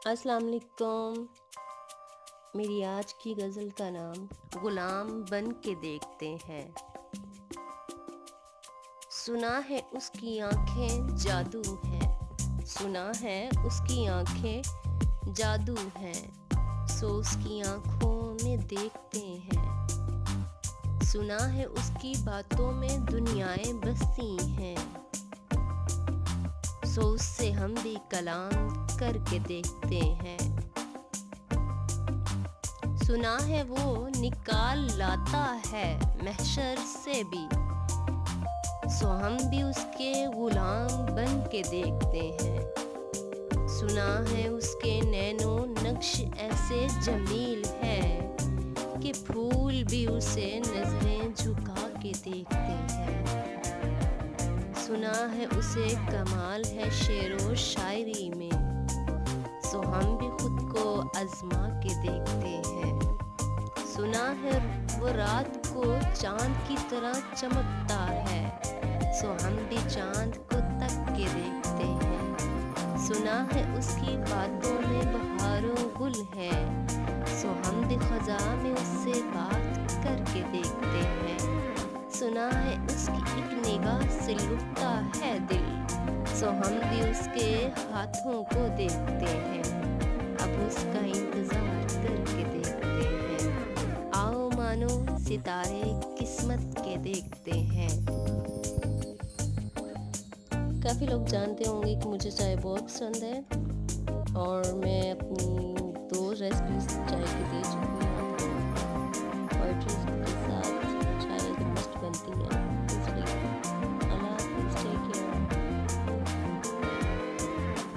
अस्सलाम वालेकुम। मेरी आज की गज़ल का नाम गुलाम बन के देखते हैं। सुना है उसकी आँखें जादू हैं, सुना है उसकी आँखें जादू हैं, सो उसकी आँखों में देखते हैं। सुना है उसकी बातों में दुनियाएं बसती हैं, सो उससे हम भी कलाम करके देखते हैं। सुना है वो निकाल लाता है महशर से भी, सो हम भी उसके गुलाम बन के देखते हैं। सुना है उसके नैनो नक्श ऐसे जमील है कि फूल भी उसे नजरें झुका के देखते हैं। सुना है उसे कमाल है शेरो शायरी में, सो हम भी खुद को आजमा के देखते हैं। सुना है वो रात को चांद की तरह चमकता है, सो हम भी चांद को तक के देखते हैं। सुना है उसकी बातों में बहारों गुल है, सो हम भी खजा में उससे बात करके देखते हैं। सुना है उसकी एक निगाह से लुटता है दिल, सो हम भी उसके हाथों को देखते हैं। अब उसका इंतजार करके देखते हैं। आओ मानो सितारे किस्मत के देखते हैं। काफ़ी लोग जानते होंगे कि मुझे चाय बहुत पसंद है और मैं अपनी 2 रेसिपीज चाय की दे चुकी हूँ आपको। पोएट्री के साथ चाय एकदम मस्त बनती है।